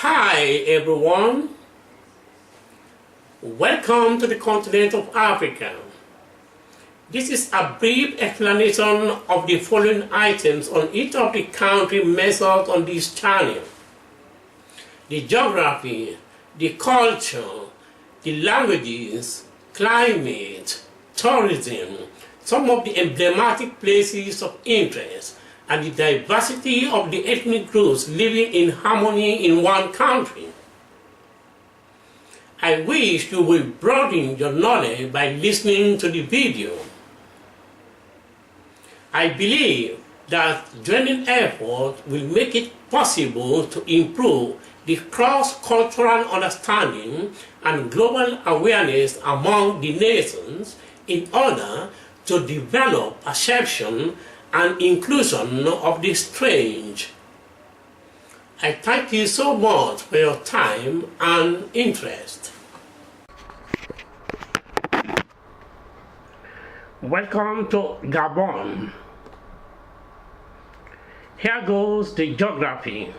Hi everyone, welcome to the continent of Africa. This is a brief explanation of the following items on each of the country measured on this channel: the geography, the culture, the languages, climate, tourism, some of the emblematic places of interest, and the diversity of the ethnic groups living in harmony in one country. I wish you will broaden your knowledge by listening to the video. I believe that joining effort will make it possible to improve the cross-cultural understanding and global awareness among the nations in order to develop perception and inclusion of the strange. I thank you so much for your time and interest. Welcome to Gabon. Here goes the geography.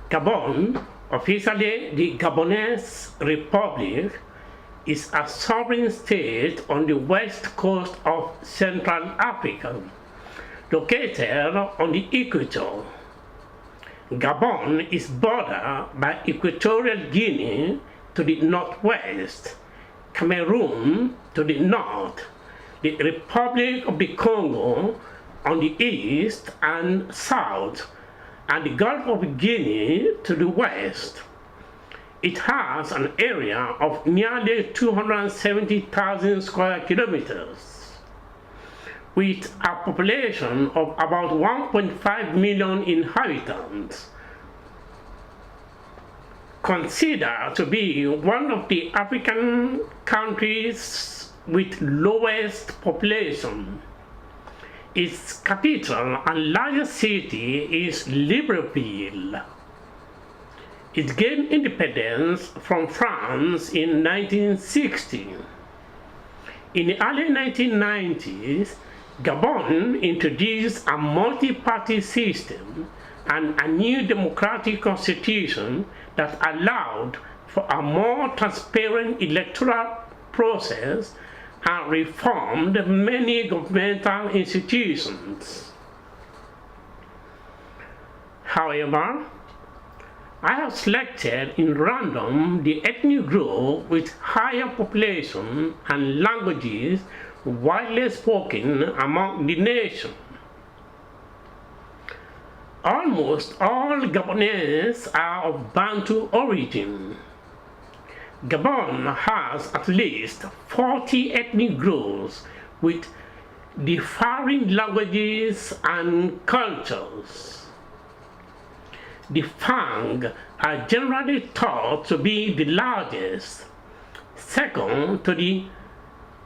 Gabon, officially the Gabonese Republic, is a sovereign state on the west coast of Central Africa, located on the equator. Gabon is bordered by Equatorial Guinea to the northwest, Cameroon to the north, the Republic of the Congo on the east and south, and the Gulf of Guinea to the west. It has an area of nearly 270,000 square kilometers, with a population of about 1.5 million inhabitants. Considered to be one of the African countries with lowest population. Its capital and largest city is Libreville. It gained independence from France in 1960. In the early 1990s, Gabon introduced a multi-party system and a new democratic constitution that allowed for a more transparent electoral process and reformed many governmental institutions. However, I have selected in random the ethnic group with higher population and languages widely spoken among the nation. Almost all Gabonese are of Bantu origin. Gabon has at least 40 ethnic groups with differing languages and cultures. The Fang are generally thought to be the largest, second to the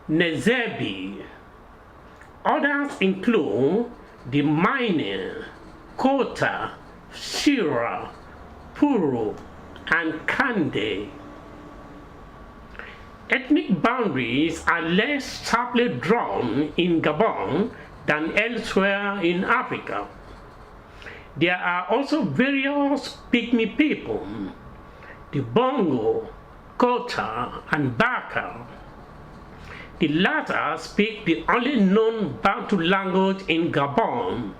Nzebi. Others include the Mine, Kota, Shira, Puru, and Kande. Ethnic boundaries are less sharply drawn in Gabon than elsewhere in Africa. There are also various pygmy people, the Bongo, Kota, and Baka. The latter speak the only known Bantu language in Gabon.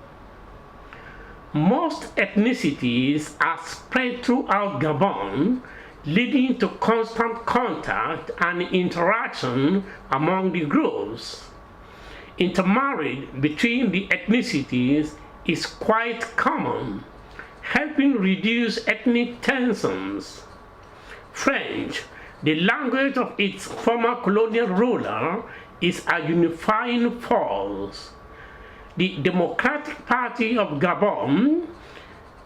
Most ethnicities are spread throughout Gabon, leading to constant contact and interaction among the groups. Intermarriage between the ethnicities is quite common, helping reduce ethnic tensions. French, the language of its former colonial ruler, is a unifying force. The Democratic Party of Gabon,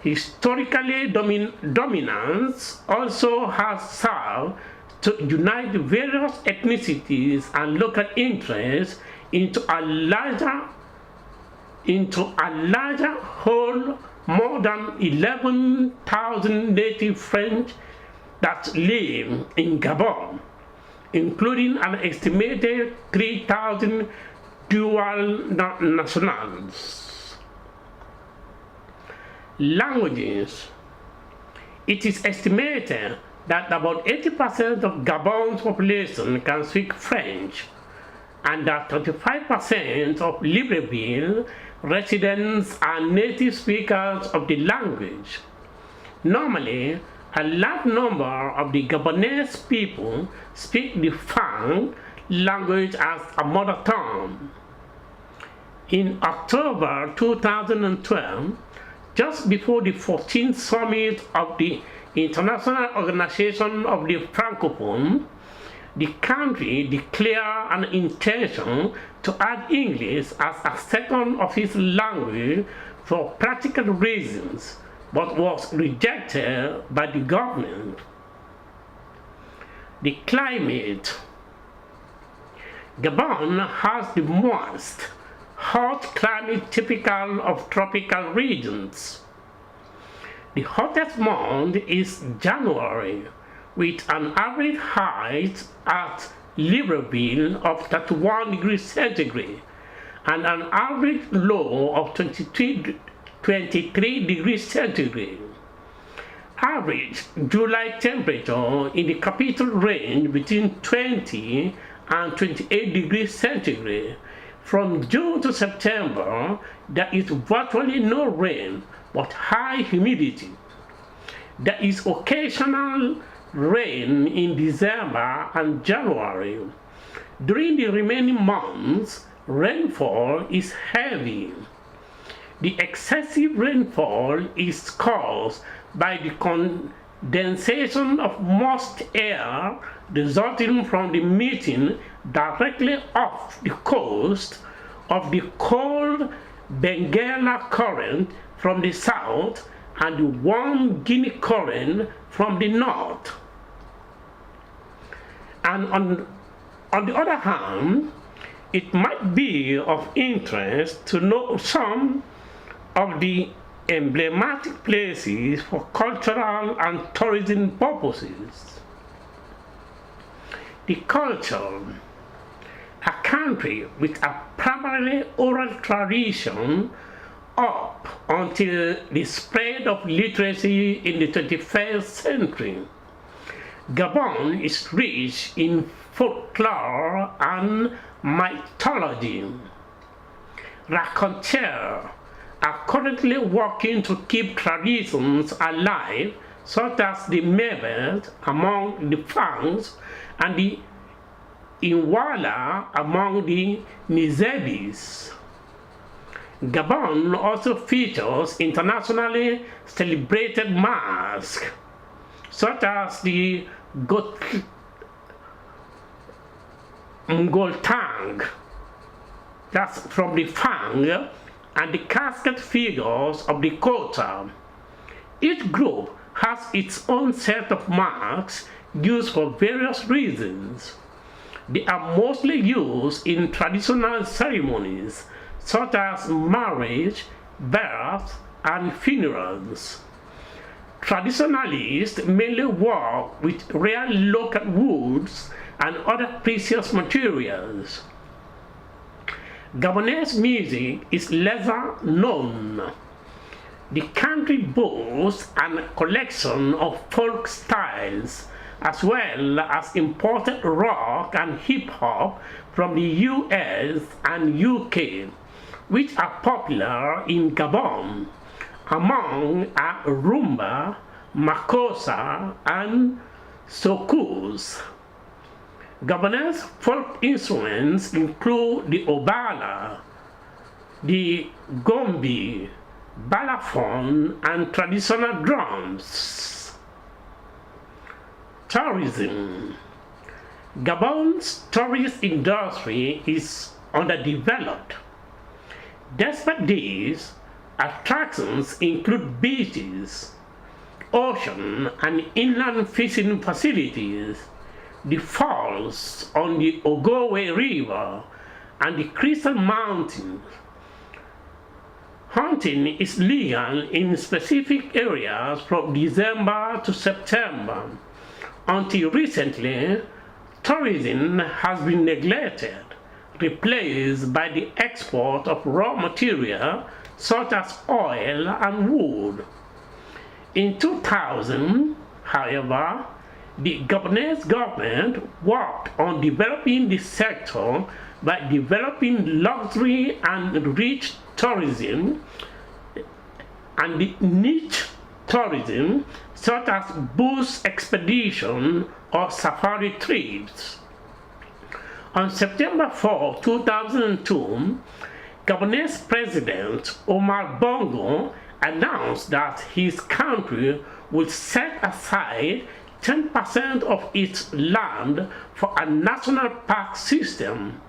historically dominant, also has served to unite various ethnicities and local interests into a larger whole. More than 11,000 native French that live in Gabon, including an estimated 3,000 dual nationals. Languages. It is estimated that about 80% of Gabon's population can speak French, and that 25% of Libreville residents are native speakers of the language. Normally, a large number of the Gabonese people speak the Fang language as a mother tongue. In October 2012, just before the 14th summit of the International Organization of the Francophone, the country declared an intention to add English as a second official language for practical reasons, but was rejected by the government. The climate. Gabon has the moist, hot climate typical of tropical regions. The hottest month is January, with an average height at Libreville of 31 degrees centigrade and an average low of 23 degrees centigrade. Average July temperature in the capital range between 20 and 28 degrees centigrade. From June to September, there is virtually no rain but high humidity. There is occasional rain in December and January. During the remaining months, rainfall is heavy. The excessive rainfall is caused by the condensation of moist air resulting from the meeting directly off the coast of the cold Benguela current from the south and the warm Guinea current from the north. And on the other hand, it might be of interest to know some of the emblematic places for cultural and tourism purposes. The culture. A country with a primarily oral tradition up until the spread of literacy in the 21st century. Gabon is rich in folklore and mythology. Raconteurs are currently working to keep traditions alive, such as the Mebet among the Fangs and the Inwala among the Nizebis. Gabon also features internationally celebrated masks, such as the Ngoltang, that's from the Fang, and the casket figures of the Kota. Each group has its own set of masks used for various reasons. They are mostly used in traditional ceremonies such as marriage, birth, and funerals. Traditionalists mainly work with rare local woods and other precious materials. Gabonese music is lesser known. The country boasts a collection of folk styles, as well as imported rock and hip-hop from the US and UK, which are popular in Gabon, among are rumba, makossa, and soukous. Gabonese folk instruments include the obala, the gombi, balafon, and traditional drums. Tourism. Gabon's tourist industry is underdeveloped. Despite this, attractions include beaches, ocean and inland fishing facilities, the falls on the Ogowe River, and the Crystal Mountains. Hunting is legal in specific areas from December to September. Until recently, tourism has been neglected, replaced by the export of raw material such as oil and wood. In 2000, however, the Gabonese government worked on developing the sector by developing luxury and rich tourism and the niche tourism such as bush expedition or safari trips. On September 4, 2002, Gabonese President Omar Bongo announced that his country would set aside 10% of its land for a national park system.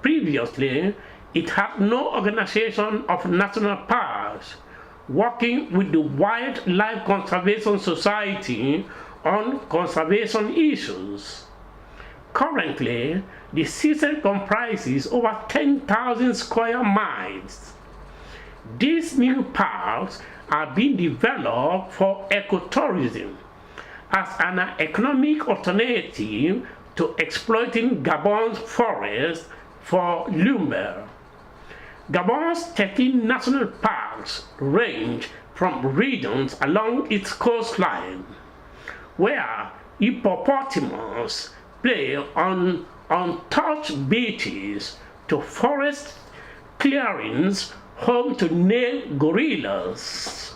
Previously, it had no organization of national parks, working with the Wildlife Conservation Society on conservation issues. Currently, the system comprises over 10,000 square miles. These new parks are being developed for ecotourism as an economic alternative to exploiting Gabon's forests for lumber. Gabon's 13 national parks range from regions along its coastline, where hippopotamus play on untouched beaches, to forest clearings home to nail gorillas.